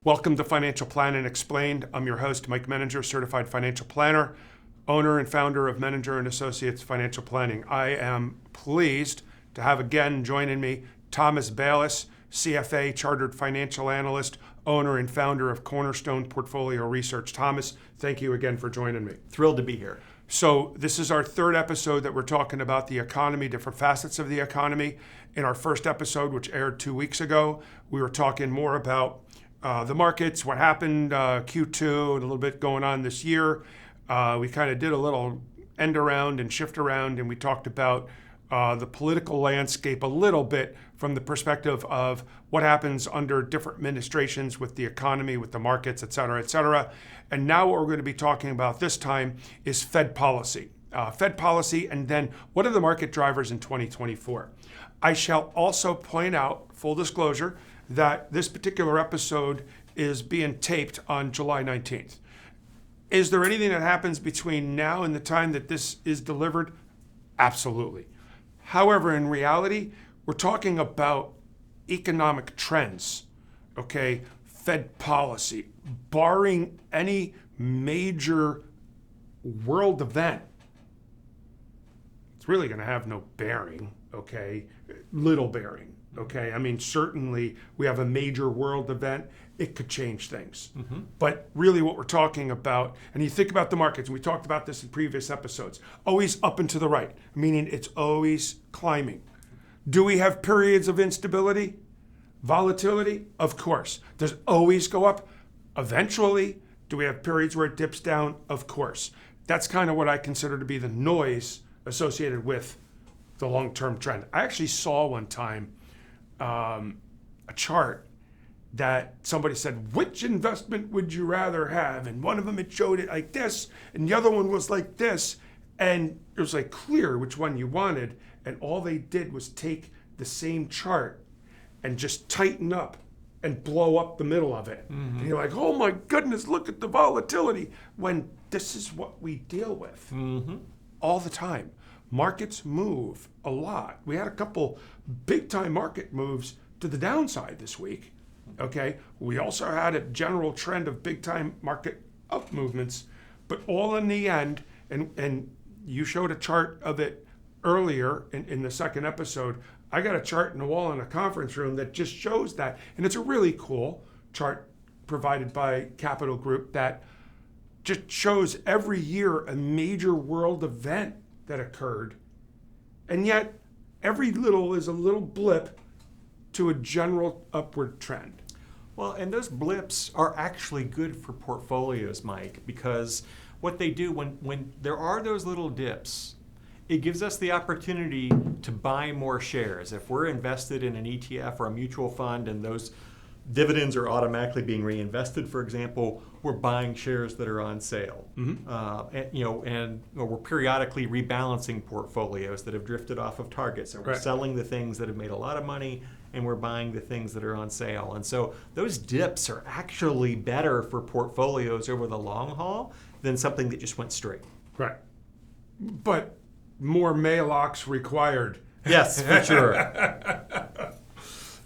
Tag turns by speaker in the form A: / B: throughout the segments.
A: Welcome to Financial Planning Explained. I'm your host, Mike Menninger, certified financial planner, owner and founder of Menninger and Associates Financial Planning. I am pleased to have again joining me Thomas Balis, CFA, chartered financial analyst, owner and founder of Cornerstone Portfolio Research. Thomas, thank you again for joining me.
B: Thrilled to be here.
A: So this is our third episode that we're talking about the economy, different facets of the economy. In our first episode, which aired 2 weeks ago, we were talking more about the markets, what happened Q2, and a little bit going on this year. We kind of did a little end around and shift around, and we talked about the political landscape a little bit from the perspective of what happens under different administrations with the economy, with the markets, et cetera, et cetera. And now what we're going to be talking about this time is Fed policy. Fed policy, and then what are the market drivers in 2024? I shall also point out, full disclosure, that this particular episode is being taped on July 19th. Is there anything that happens between now and the time that this is delivered? Absolutely. However, in reality, we're talking about economic trends, okay? Fed policy, barring any major world event, it's really going to have no bearing, okay? Little bearing. Okay, I mean, certainly we have a major world event, it could change things. Mm-hmm. But really what we're talking about, and you think about the markets, and we talked about this in previous episodes, always up and to the right, meaning it's always climbing. Do we have periods of instability? Volatility? Of course. Does it always go up? Eventually. Do we have periods where it dips down? Of course. That's kind of what I consider to be the noise associated with the long-term trend. I actually saw one time a chart that somebody said, which investment would you rather have? And one of them, it showed it like this, and the other one was like this. And it was like clear which one you wanted. And all they did was take the same chart and just tighten up and blow up the middle of it. Mm-hmm. And you're like, oh my goodness, look at the volatility. When this is what we deal with all the time. Markets move a lot. We had a couple big time market moves to the downside this week. Okay. We also had a general trend of big time market up movements, but all in the end, and you showed a chart of it earlier in the second episode. I got a chart in the wall in a conference room that just shows that. And it's a really cool chart provided by Capital Group that just shows every year a major world event that occurred, and yet every little is a little blip to a general upward trend.
B: Well, and those blips are actually good for portfolios, Mike, because what they do when there are those little dips, it gives us the opportunity to buy more shares. If we're invested in an ETF or a mutual fund and those dividends are automatically being reinvested, for example, we're buying shares that are on sale. Mm-hmm. And we're periodically rebalancing portfolios that have drifted off of targets. So we're selling the things that have made a lot of money, and we're buying the things that are on sale. And so those dips are actually better for portfolios over the long haul than something that just went straight.
A: Right. But more mail-ox required.
B: Yes, for sure.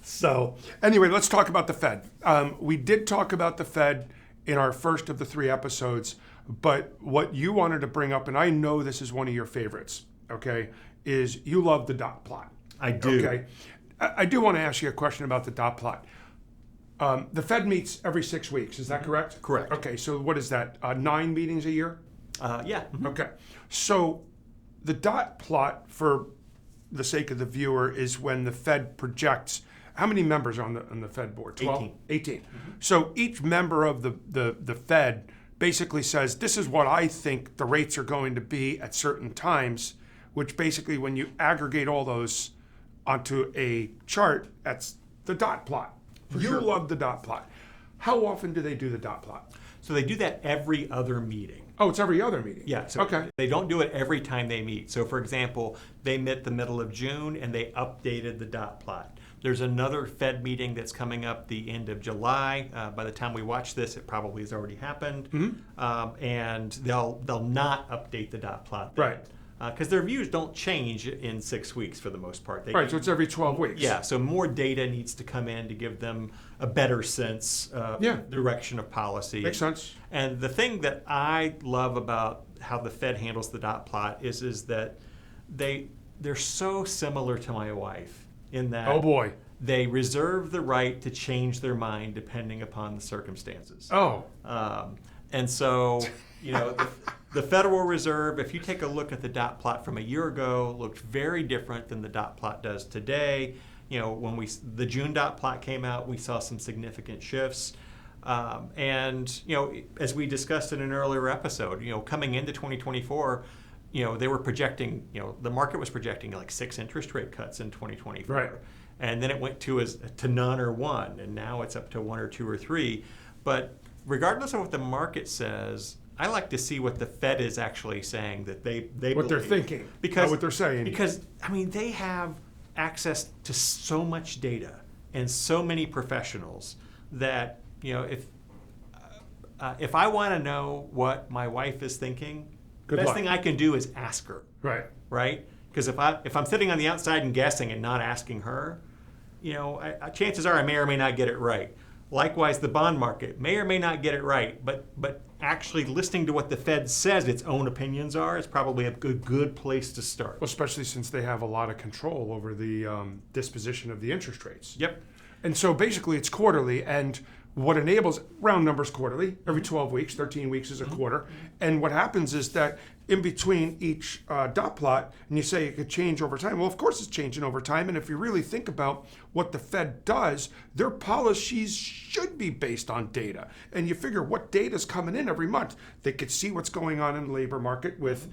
A: So anyway, let's talk about the Fed. We did talk about the Fed in our first of the 3 episodes, but what you wanted to bring up, and I know this is one of your favorites, okay, is you love the dot plot.
B: I do.
A: Okay. I do want to ask you a question about the dot plot. The Fed meets every 6 weeks, is that correct?
B: Correct.
A: Okay, so what is that, 9 meetings a year?
B: Yeah. Mm-hmm.
A: Okay, so the dot plot, for the sake of the viewer, is when the Fed projects. How many members are on the Fed board?
B: 12?
A: 18. Mm-hmm. So each member of the Fed basically says, this is what I think the rates are going to be at certain times, which basically when you aggregate all those onto a chart, that's the dot plot. You love the dot plot. How often do they do the dot plot?
B: So they do that every other meeting.
A: Oh, it's every other meeting?
B: Yeah. So
A: okay.
B: They don't do it every time they meet. So for example, they met the middle of June and they updated the dot plot. There's another Fed meeting that's coming up the end of July. By the time we watch this, it probably has already happened. Mm-hmm. And they'll not update the dot plot then.
A: Right.
B: because their views don't change in 6 weeks for the most part.
A: Right, so it's every 12 weeks.
B: Yeah, so more data needs to come in to give them a better sense of direction of policy.
A: Makes sense.
B: And the thing that I love about how the Fed handles the dot plot is that they're so similar to my wife in that
A: Oh boy.
B: they reserve the right to change their mind depending upon the circumstances.
A: Oh.
B: And so, the Federal Reserve, if you take a look at the dot plot from a year ago, looked very different than the dot plot does today. When the June dot plot came out, we saw some significant shifts. And as we discussed in an earlier episode, coming into 2024, they were projecting, the market was projecting like 6 interest rate cuts in 2024.
A: Right.
B: And then it went to none or 1, and now it's up to 1 or 2 or 3. But regardless of what the market says, I like to see what the Fed is actually saying that they
A: What
B: believe.
A: they're thinking,
B: because
A: not what they're saying.
B: Because they have access to so much data and so many professionals that if I want to know what my wife is thinking, the best thing I can do is ask her.
A: Right.
B: Right? Because if I'm sitting on the outside and guessing and not asking her, chances are I may or may not get it right. Likewise, the bond market may or may not get it right, but actually listening to what the Fed says its own opinions are is probably a good place to start.
A: Well, especially since they have a lot of control over the disposition of the interest rates.
B: Yep.
A: And so basically it's quarterly, and what enables, round numbers quarterly, every 12 weeks, 13 weeks is a quarter. And what happens is that in between each dot plot, and you say it could change over time. Well, of course it's changing over time. And if you really think about what the Fed does, their policies should be based on data. And you figure what data is coming in every month. They could see what's going on in the labor market with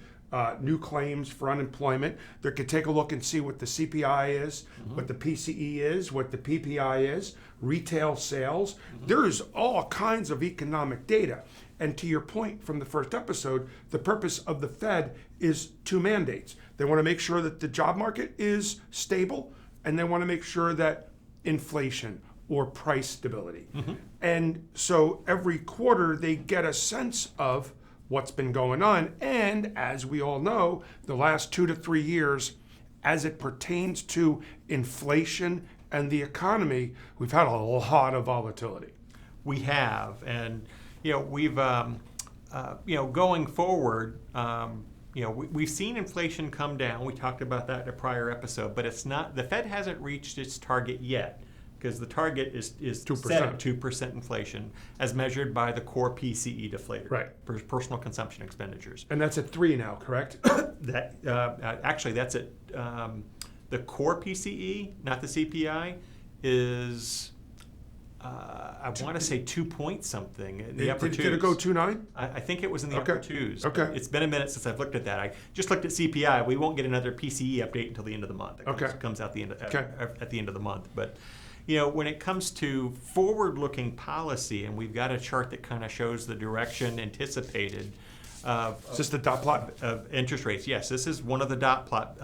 A: new claims for unemployment. They could take a look and see what the CPI is, what the PCE is, what the PPI is, retail sales. There's all kinds of economic data. And to your point from the first episode, the purpose of the Fed is 2 mandates. They want to make sure that the job market is stable, and they want to make sure that inflation or price stability. And so every quarter they get a sense of what's been going on. And as we all know, the last 2 to 3 years, as it pertains to inflation and the economy, we've had a lot of volatility.
B: We have, and we've going forward, we've seen inflation come down. We talked about that in a prior episode, but it's not. The Fed hasn't reached its target yet, because the target is 2%. Set at 2% inflation, as measured by the core PCE deflator,
A: right?
B: Personal consumption expenditures.
A: And that's at 3 now, correct?
B: Actually, that's at the core PCE, not the CPI, is. I want to say 2 point something in the upper 2s.
A: Did it go 2.9?
B: I think it was in the upper 2s.
A: Okay.
B: It's been a minute since I've looked at that. I just looked at CPI. We won't get another PCE update until the end of the month. It comes out at the end of the month. But when it comes to forward-looking policy, and we've got a chart that kind of shows the direction anticipated
A: Is this the dot plot?
B: Of interest rates. Yes, this is one of the dot plot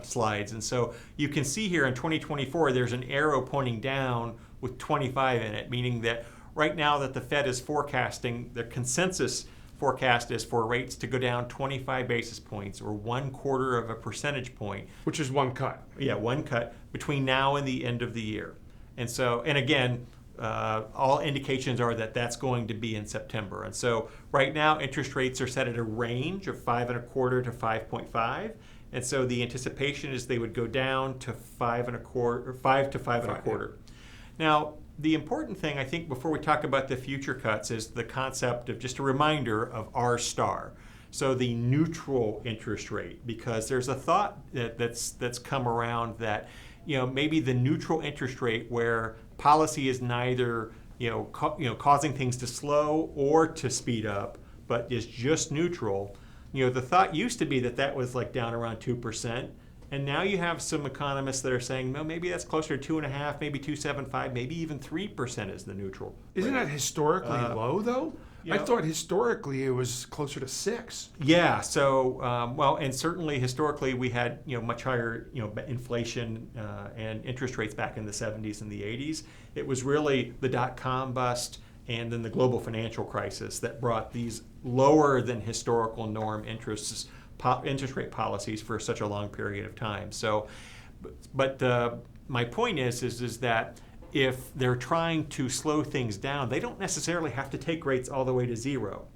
B: slides. And so you can see here in 2024, there's an arrow pointing down with 25 in it, meaning that right now that the Fed is forecasting, the consensus forecast is for rates to go down 25 basis points, or 1/4 of a percentage point.
A: Which is 1 cut.
B: Yeah, 1 cut between now and the end of the year. And so, and again, all indications are that that's going to be in September. And so right now, interest rates are set at a range of 5.25 to 5.5. And so the anticipation is they would go down to 5 to 5.25. Now, the important thing, I think, before we talk about the future cuts is the concept of, just a reminder of R star. So the neutral interest rate, because there's a thought that's come around that, maybe the neutral interest rate where policy is neither, causing things to slow or to speed up, but is just neutral. The thought used to be that was like down around 2%. And now you have some economists that are saying, well, maybe that's closer to 2.5, maybe 2.75, maybe even 3% is the neutral.
A: Isn't that historically low, though? I thought historically it was closer to 6.
B: Yeah. So, and certainly historically we had much higher inflation and interest rates back in the 70s and the 80s. It was really the dot-com bust and then the global financial crisis that brought these lower than historical norm interests interest rate policies for such a long period of time. So, but my point is that if they're trying to slow things down, they don't necessarily have to take rates all the way to zero.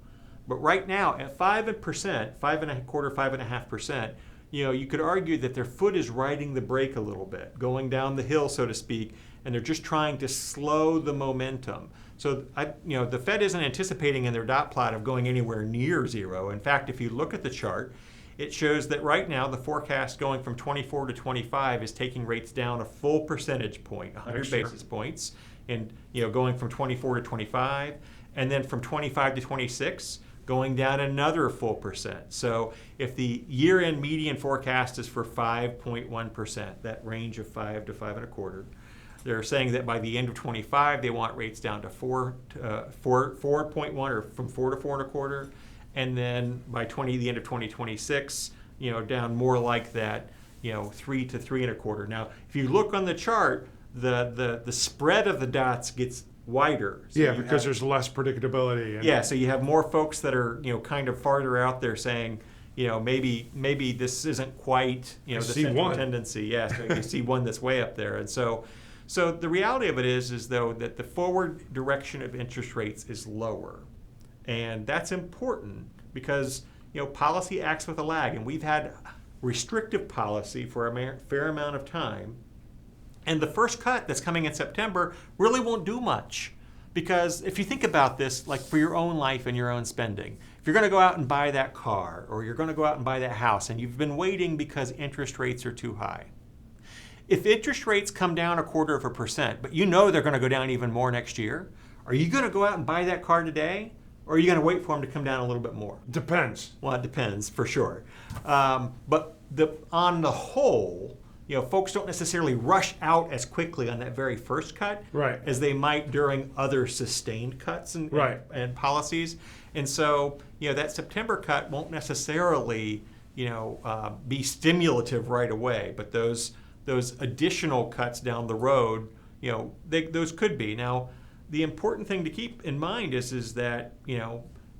B: But right now, at 5%, 5.25%, 5.5%, you could argue that their foot is riding the brake a little bit, going down the hill, so to speak, and they're just trying to slow the momentum. So, the Fed isn't anticipating in their dot plot of going anywhere near zero. In fact, if you look at the chart, it shows that right now the forecast going from 24 to 25 is taking rates down a full percentage point, 100 basis points, and going from 24 to 25, and then from 25 to 26, going down another full percent. So if the year-end median forecast is for 5.1%, that range of 5 to 5.25, they're saying that by the end of 25, they want rates down to 4.1, or from 4 to 4.25, and then by the end of 2026, down more like that, 3 to 3.25. Now, if you look on the chart, the spread of the dots gets wider. So
A: because there's less predictability.
B: So you have more folks that are kind of farther out there saying, maybe this isn't quite the central tendency. Yeah, so you see one that's way up there, and so the reality of it is though that the forward direction of interest rates is lower, and that's important because policy acts with a lag, and we've had restrictive policy for a fair amount of time. And the first cut that's coming in September really won't do much. Because if you think about this, like for your own life and your own spending, if you're going to go out and buy that car, or you're going to go out and buy that house, and you've been waiting because interest rates are too high. If interest rates come down 0.25%, but they're going to go down even more next year, are you going to go out and buy that car today? Or are you going to wait for them to come down a little bit more?
A: Depends.
B: Well, it depends, for sure. But on the whole, folks don't necessarily rush out as quickly on that very first cut as they might during other sustained cuts and policies. And so, that September cut won't necessarily, be stimulative right away. But those additional cuts down the road, those could be. Now, the important thing to keep in mind is that,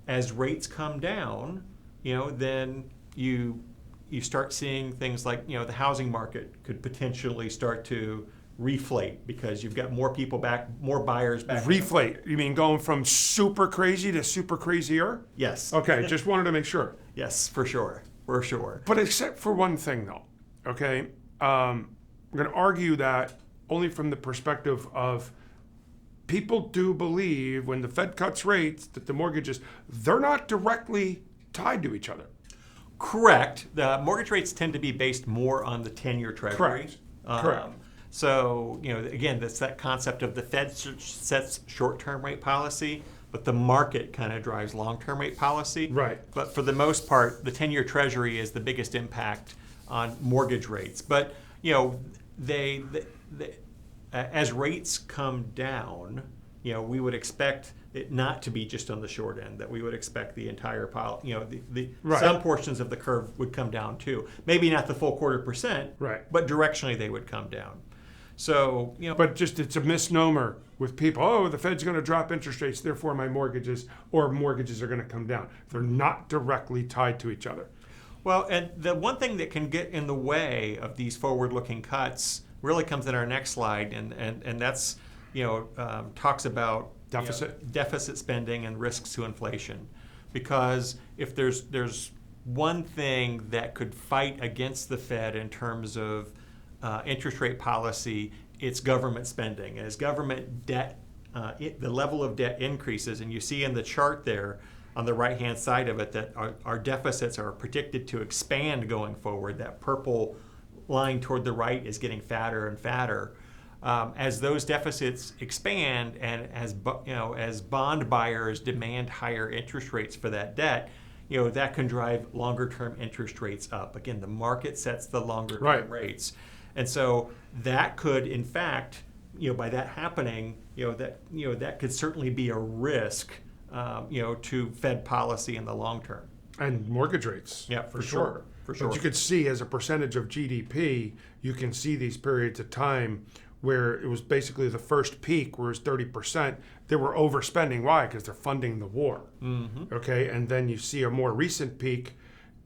B: as rates come down, then you start seeing things like, the housing market could potentially start to reflate because you've got more people back, more buyers back.
A: Reflate? You mean going from super crazy to super crazier?
B: Yes.
A: Okay, just wanted to make sure.
B: Yes, for sure. For sure.
A: But except for one thing, though, okay? I'm going to argue that only from the perspective of people do believe when the Fed cuts rates that the mortgages, they're not directly tied to each other.
B: Correct. The mortgage rates tend to be based more on the 10-year Treasury.
A: Correct.
B: So, again, that's that concept of the Fed sets short-term rate policy, but the market kind of drives long-term rate policy.
A: Right.
B: But for the most part, the 10-year Treasury is the biggest impact on mortgage rates. But, they as rates come down, we would expect it not to be just on the short end, that we would expect the entire some portions of the curve would come down too. Maybe not the full 0.25%, but directionally they would come down. So,
A: But just it's a misnomer with people. Oh, the Fed's going to drop interest rates, therefore my mortgages are going to come down. They're not directly tied to each other.
B: Well, and the one thing that can get in the way of these forward-looking cuts really comes in our next slide, and that's talks about deficit spending and risks to inflation. Because if there's one thing that could fight against the Fed in terms of interest rate policy, it's government spending. As government debt, the level of debt increases, and you see in the chart there on the right-hand side of it that our deficits are predicted to expand going forward. That purple line toward the right is getting fatter and fatter. As those deficits expand and as bond buyers demand higher interest rates for that debt, that can drive longer-term interest rates up. Again, the market sets the longer-term rates. And so that could, in fact, by that happening, that could certainly be a risk, to Fed policy in the long term.
A: And mortgage rates.
B: Yeah, for sure. For sure.
A: But you could see as a percentage of GDP, you can see these periods of time where it was basically the first peak where it was 30%. They were overspending. Why? Because they're funding the war. Mm-hmm. Okay, and then you see a more recent peak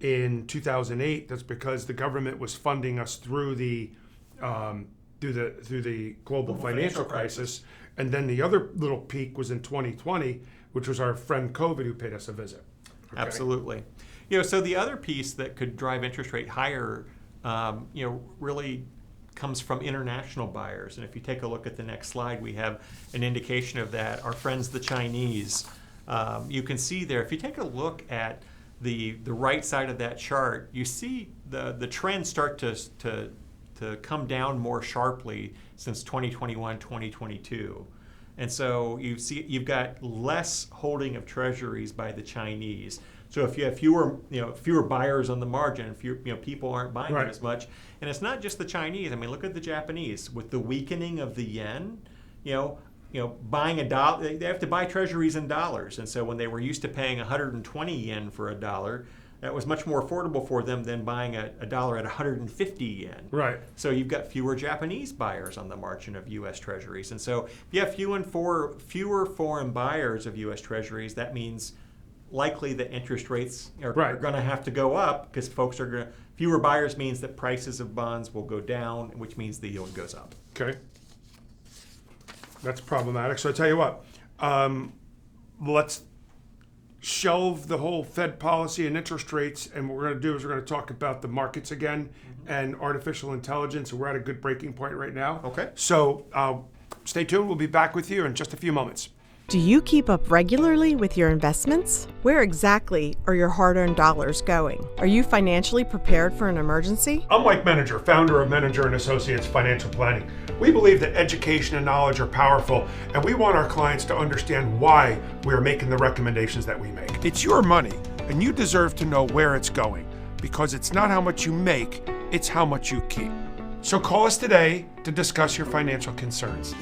A: in 2008. That's because the government was funding us through the global financial crisis. And then the other little peak was in 2020, which was our friend COVID who paid us a visit. Okay.
B: Absolutely. So the other piece that could drive interest rate higher, really comes from international buyers. And if you take a look at the next slide, we have an indication of that. Our friends, the Chinese, you can see there, if you take a look at the right side of that chart, you see the trends start to come down more sharply since 2021, 2022. And so you've got less holding of treasuries by the Chinese. So if you have fewer buyers on the margin, people aren't buying them as much. And it's not just the Chinese. I mean, look at the Japanese. With the weakening of the yen, buying $1, they have to buy treasuries in dollars. And so when they were used to paying 120 yen for $1, that was much more affordable for them than buying a dollar at 150 yen.
A: Right.
B: So you've got fewer Japanese buyers on the margin of U.S. Treasuries. And so if you have fewer foreign buyers of U.S. Treasuries, that means likely that interest rates are going to have to go up, because fewer buyers means that prices of bonds will go down, which means the yield goes up.
A: Okay. That's problematic. So I tell you what, let's shelve the whole Fed policy and interest rates, and what we're going to do is we're going to talk about the markets again and artificial intelligence. We're at a good breaking point right now.
B: Okay.
A: So stay tuned. We'll be back with you in just a few moments.
C: Do you keep up regularly with your investments? Where exactly are your hard-earned dollars going? Are you financially prepared for an emergency?
A: I'm Mike Menninger, founder of Menninger & Associates Financial Planning. We believe that education and knowledge are powerful, and we want our clients to understand why we are making the recommendations that we make. It's your money, and you deserve to know where it's going, because it's not how much you make, it's how much you keep. So call us today to discuss your financial concerns.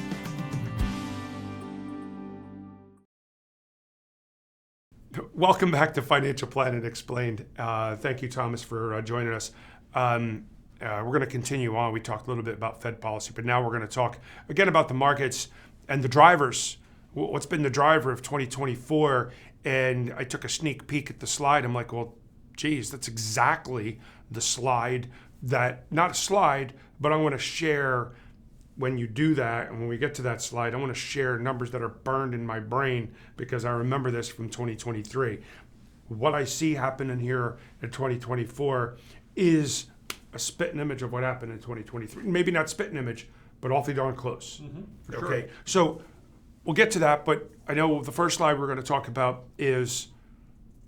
A: Welcome back to Financial Planning Explained. Thank you, Thomas, for joining us. We're going to continue on. We talked a little bit about Fed policy, but now we're going to talk again about the markets and the drivers. What's been the driver of 2024? And I took a sneak peek at the slide. I'm like, well, geez, that's exactly the slide not a slide, but I want to share when you do that, and when we get to that slide, I want to share numbers that are burned in my brain because I remember this from 2023. What I see happening here in 2024 is a spitting image of what happened in 2023. Maybe not spitting image, but awfully darn close.
B: For
A: okay,
B: sure.
A: So we'll get to that, but I know the first slide we're going to talk about is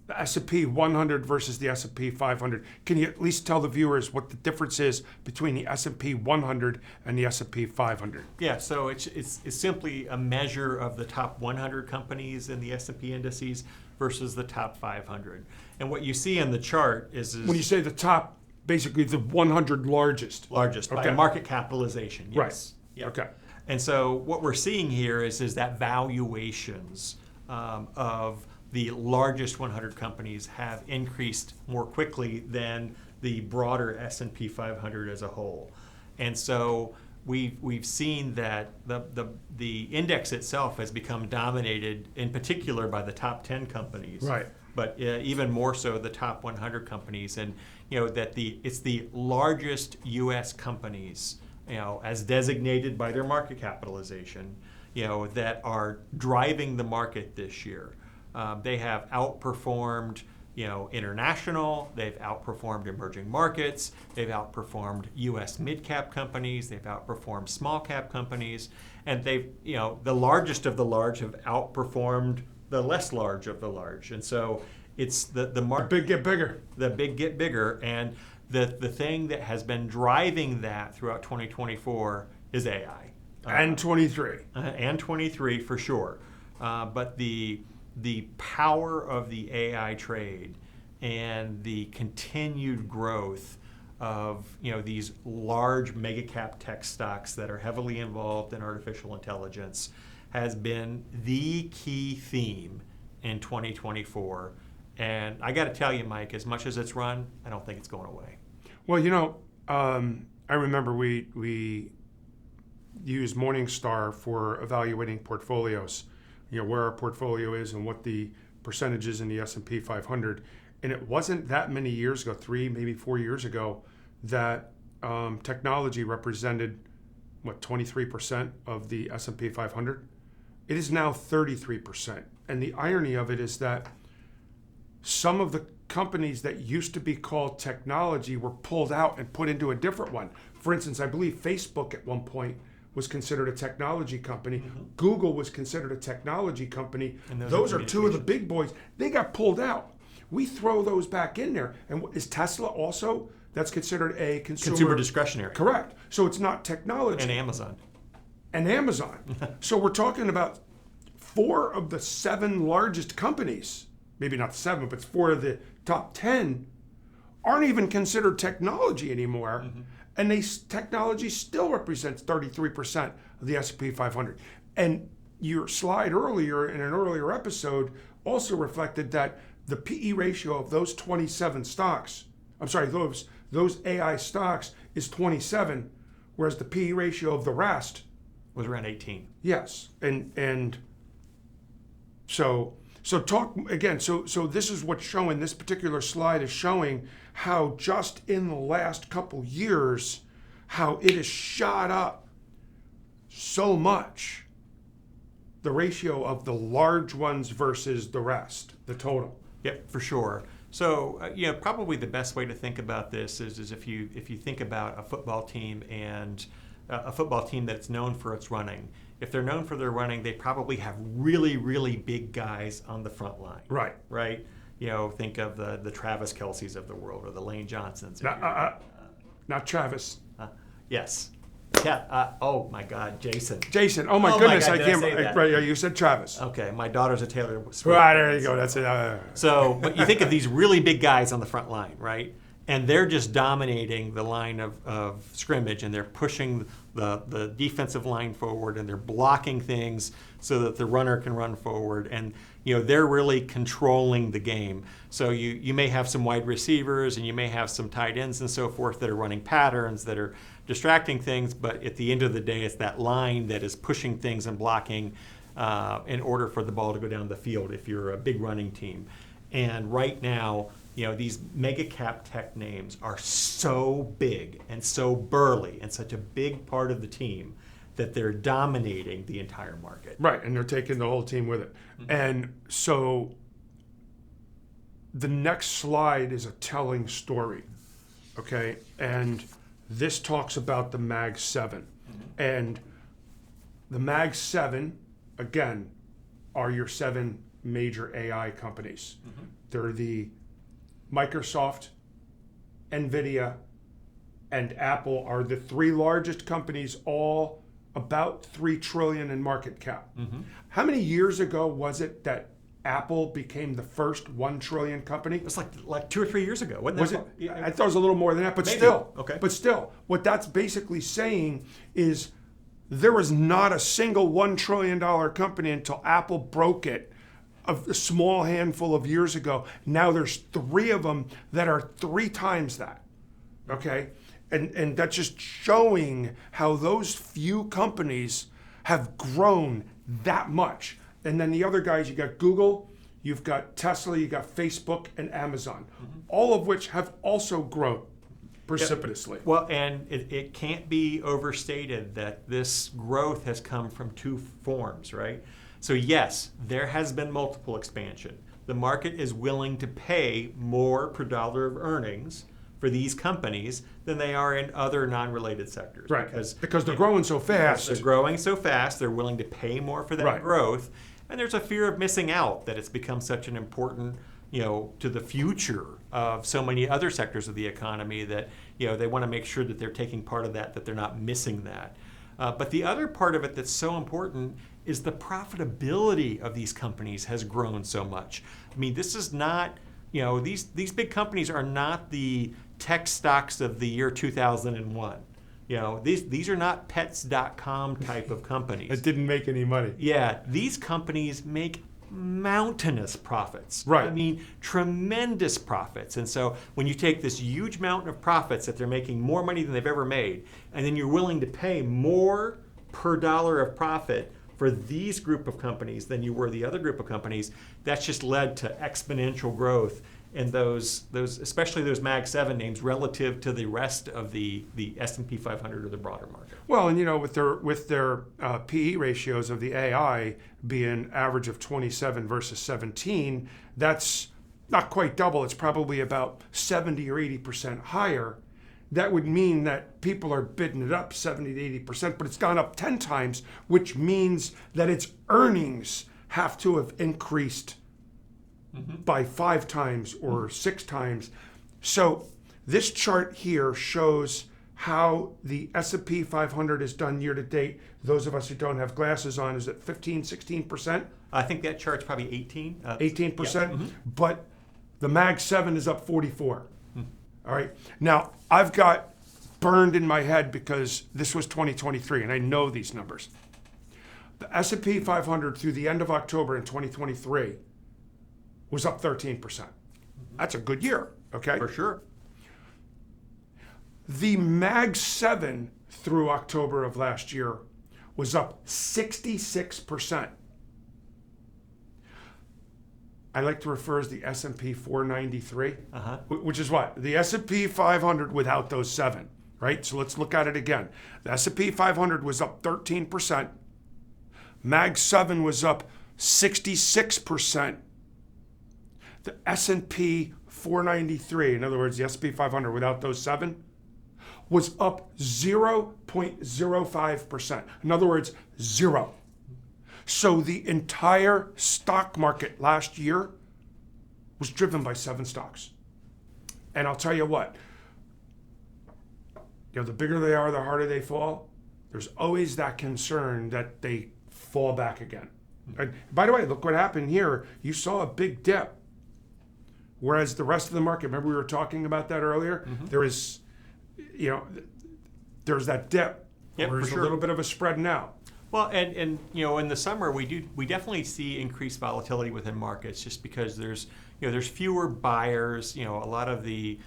A: the S&P 100 versus the S&P 500. Can you at least tell the viewers what the difference is between the S&P 100 and the S&P 500?
B: Yeah, so it's simply a measure of the top 100 companies in the S&P indices versus the top 500. And what you see in the chart is
A: when you say the top, basically the 100 largest.
B: By market capitalization, yes.
A: Right.
B: Yeah.
A: Okay.
B: And so what we're seeing here is that valuations of the largest 100 companies have increased more quickly than the broader S&P 500 as a whole. And so we've seen that the index itself has become dominated in particular by the top 10 companies.
A: Right.
B: But even more so the top 100 companies, and that it's the largest U.S. companies, as designated by their market capitalization, that are driving the market this year. They have outperformed, international. They've outperformed emerging markets. They've outperformed U.S. mid-cap companies. They've outperformed small-cap companies, and the largest of the large have outperformed the less large of the large. And so it's the market.
A: The big get bigger.
B: The big get bigger, and the thing that has been driving that throughout 2024 is AI.
A: And 23.
B: And 23 for sure. But the power of the AI trade and the continued growth of these large mega cap tech stocks that are heavily involved in artificial intelligence has been the key theme in 2024. And I got to tell you, Mike, as much as it's run, I don't think it's going away.
A: Well, I remember we used Morningstar for evaluating portfolios. Where our portfolio is and what the percentage is in the S&P 500. and it wasn't that many years ago, 3, maybe 4 years ago, that technology represented, 23% of the S&P 500? It is now 33%. And the irony of it is that some of the companies that used to be called technology were pulled out and put into a different one. For instance, I believe Facebook at one point was considered a technology company. Mm-hmm. Google was considered a technology company. And those are two of the big boys. They got pulled out. We throw those back in there. And is Tesla also? That's considered a consumer
B: discretionary.
A: Correct. So it's not technology.
B: And Amazon.
A: So we're talking about 4 of the 7 largest companies, maybe not 7, but 4 of the top 10, aren't even considered technology anymore. Mm-hmm. And technology still represents 33% of the S&P 500. And your slide earlier in an earlier episode also reflected that the PE ratio of those 27 stocks, those AI stocks is 27, whereas the PE ratio of the rest
B: was around 18.
A: Yes, and so talk again. So this is what's showing. This particular slide is showing how just in the last couple years, how it has shot up so much. The ratio of the large ones versus the rest, the total.
B: Yep, for sure. So probably the best way to think about this is if you think about a football team and a football team that's known for its running. If they're known for their running, they probably have really, really big guys on the front line.
A: Right.
B: Right. Think of the Travis Kelce's of the world or the Lane Johnsons.
A: Not Travis.
B: Yes. Yeah. Oh my God, Jason.
A: Jason. Oh my goodness,
B: my God,
A: I can't. Right. You said Travis.
B: Okay, my daughter's a Taylor Swift.
A: Right, there you go. That's it.
B: So, but you think of these really big guys on the front line, right? And they're just dominating the line of scrimmage, and they're pushing the defensive line forward, and they're blocking things so that the runner can run forward. And they're really controlling the game. So you may have some wide receivers, and you may have some tight ends and so forth that are running patterns that are distracting things. But at the end of the day, it's that line that is pushing things and blocking in order for the ball to go down the field if you're a big running team. And right now, these mega cap tech names are so big and so burly and such a big part of the team that they're dominating the entire market.
A: Right, and they're taking the whole team with it. Mm-hmm. And so the next slide is a telling story, okay? And this talks about the Mag 7. Mm-hmm. And the Mag 7, again, are your 7 major AI companies. Mm-hmm. They're the Microsoft, NVIDIA, and Apple are the 3 largest companies, all about $3 trillion in market cap. Mm-hmm. How many years ago was it that Apple became the first $1 trillion company?
B: It was like 2 or 3 years ago, wasn't
A: it? I thought it was a little more than that, but
B: maybe.
A: Still.
B: Okay.
A: But still, what that's basically saying is there was not a single $1 trillion company until Apple broke it a small handful of years ago. Now there's 3 of them that are 3 times that, okay? And that's just showing how those few companies have grown that much. And then the other guys, you got Google, you've got Tesla, you got Facebook, and Amazon, mm-hmm. all of which have also grown precipitously.
B: Yep. Well, and it can't be overstated that this growth has come from 2 forms, right? So yes, there has been multiple expansion. The market is willing to pay more per dollar of earnings for these companies than they are in other non-related sectors.
A: Right, because they're growing so fast.
B: They're growing so fast, they're willing to pay more for that growth. And there's a fear of missing out that it's become such an important, to the future of so many other sectors of the economy that, they want to make sure that they're taking part of that they're not missing that. But the other part of it that's so important is the profitability of these companies has grown so much. I mean, this is not, these big companies are not the tech stocks of the year 2001. These are not pets.com type of companies.
A: That didn't make any money.
B: Yeah, these companies make mountainous profits.
A: Right.
B: I mean, tremendous profits. And so when you take this huge mountain of profits that they're making more money than they've ever made, and then you're willing to pay more per dollar of profit for these group of companies than you were the other group of companies, that's just led to exponential growth in those especially those Mag 7 names relative to the rest of the S&P 500 or the broader market.
A: Well, and with their PE ratios of the AI being average of 27 versus 17, that's not quite double. It's probably about 70 or 80% higher. That would mean that people are bidding it up 70 to 80%, but it's gone up 10 times, which means that its earnings have to have increased by 5 times or 6 times. So this chart here shows how the S&P 500 is done year to date. Those of us who don't have glasses on, is it 15, 16%?
B: I think that chart's probably 18.
A: 18%, but the Mag 7 is up 44. All right. Now, I've got burned in my head because this was 2023, and I know these numbers. The S&P 500 through the end of October in 2023 was up 13%. That's a good year, okay?
B: For sure.
A: The Mag 7 through October of last year was up 66%. I like to refer as the S&P 493, which is what? The S&P 500 without those 7, right? So let's look at it again. The S&P 500 was up 13%. Mag 7 was up 66%. The S&P 493, in other words, the S&P 500 without those 7, was up 0.05%. In other words, 0. So the entire stock market last year was driven by 7 stocks. And I'll tell you what, the bigger they are, the harder they fall. There's always that concern that they fall back again. And by the way, look what happened here. You saw a big dip. Whereas the rest of the market, remember we were talking about that earlier? There is, there's that dip. There's a little bit of a spread now.
B: Well, and in the summer we definitely see increased volatility within markets just because there's fewer buyers. A lot of the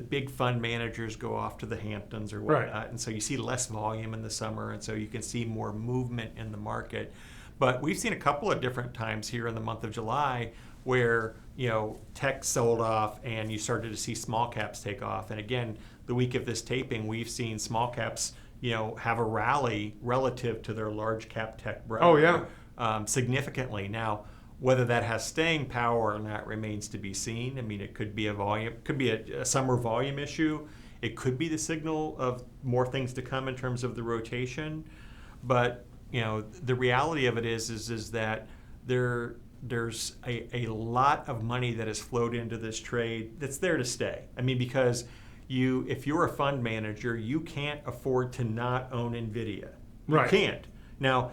B: big fund managers go off to the Hamptons or whatnot,
A: right.
B: And so you see less volume in the summer, and so you can see more movement in the market. But we've seen a couple of different times here in the month of July where tech sold off and you started to see small caps take off. And again, the week of this taping, we've seen small caps have a rally relative to their large cap tech brother. Significantly. Now, whether that has staying power or not remains to be seen. I mean, it could be a summer volume issue. It could be the signal of more things to come in terms of the rotation. But the reality of it is that there's a lot of money that has flowed into this trade that's there to stay. I mean, because if you're a fund manager, you can't afford to not own NVIDIA. You can't. Now,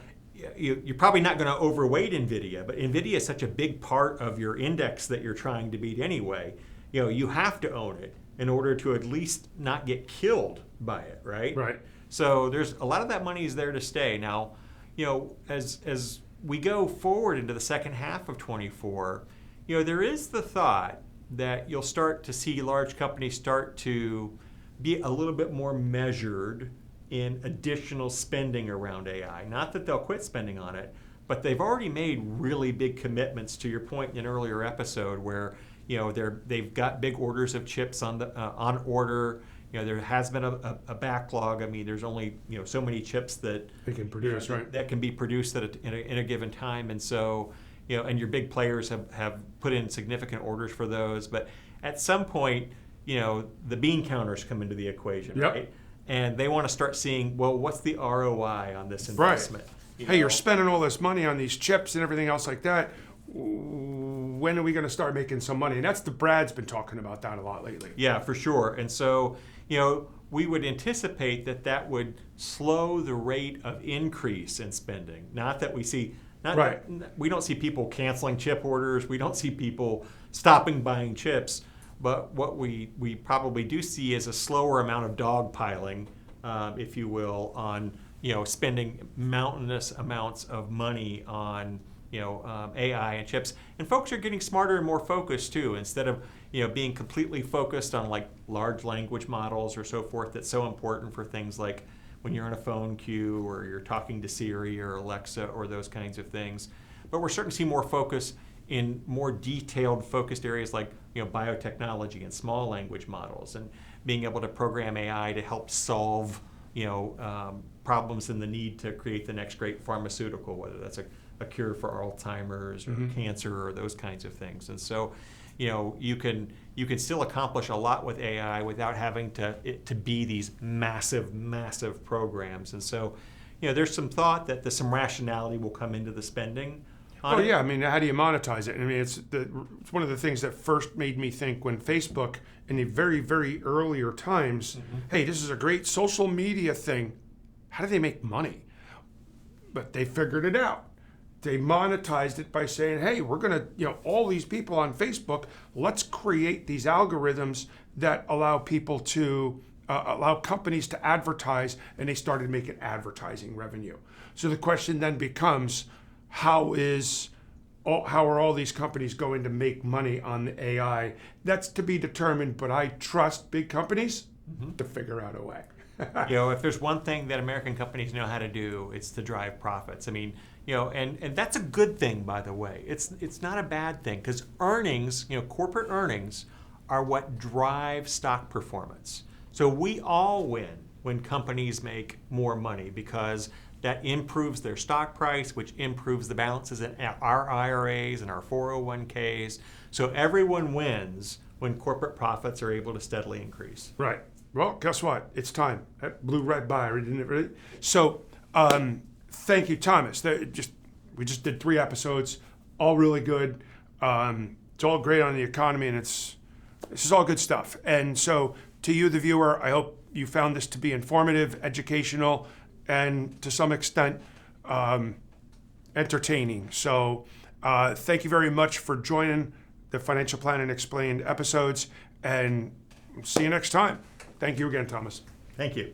B: you're probably not going to overweight NVIDIA, but NVIDIA is such a big part of your index that you're trying to beat anyway. You have to own it in order to at least not get killed by it, right?
A: Right.
B: So there's a lot of that money is there to stay. Now, as we go forward into the second half of 24, there is the thought that you'll start to see large companies start to be a little bit more measured in additional spending around AI. Not that they'll quit spending on it, but they've already made really big commitments, to your point in an earlier episode, where they've got big orders of chips on order. There has been a backlog. I mean, there's only so many chips that
A: they can produce, right?
B: That can be produced in a given time, and so and your big players have put in significant orders for those. But at some point, the bean counters come into the equation, right? And they want to start seeing, well, what's the ROI on this investment?
A: Right. You're spending all this money on these chips and everything else like that. When are we going to start making some money? And Brad's been talking about that a lot lately.
B: Yeah, for sure. And so, we would anticipate that would slow the rate of increase in spending. Not that we see, we don't see people canceling chip orders. We don't see people stopping buying chips. But what we probably do see is a slower amount of dogpiling, if you will, on spending mountainous amounts of money on AI and chips. And folks are getting smarter and more focused too. Instead of being completely focused on like large language models or so forth, that's so important for things like when you're in a phone queue or you're talking to Siri or Alexa or those kinds of things. But we're starting to see more focus in more detailed focused areas like biotechnology and small language models, and being able to program AI to help solve problems in the need to create the next great pharmaceutical, whether that's a cure for Alzheimer's or cancer or those kinds of things. And so, you can still accomplish a lot with AI without having it to be these massive programs. And so, there's some thought that some rationality will come into the spending.
A: Well, yeah, I mean, how do you monetize it? I mean, it's one of the things that first made me think when Facebook, in the very, very earlier times, hey, this is a great social media thing. How do they make money? But they figured it out. They monetized it by saying, hey, we're going to, all these people on Facebook, let's create these algorithms that allow people to, allow companies to advertise, and they started making advertising revenue. So the question then becomes, how are all these companies going to make money on the AI? That's to be determined, but I trust big companies to figure out a way.
B: If there's one thing that American companies know how to do, it's to drive profits. I mean, and that's a good thing, by the way. It's not a bad thing, because earnings, corporate earnings, are what drive stock performance. So we all win when companies make more money, because that improves their stock price, which improves the balances in our IRAs and our 401ks. So everyone wins when corporate profits are able to steadily increase.
A: Right. Well, guess what? It's time. That blew right by, didn't it? Really? So, thank you, Thomas. We just did 3 episodes, all really good. It's all great on the economy, and this is all good stuff. And so, to you, the viewer, I hope you found this to be informative, educational, and to some extent entertaining. So thank you very much for joining the Financial Planning Explained episodes, and see you next time. Thank you again, Thomas.
B: Thank you.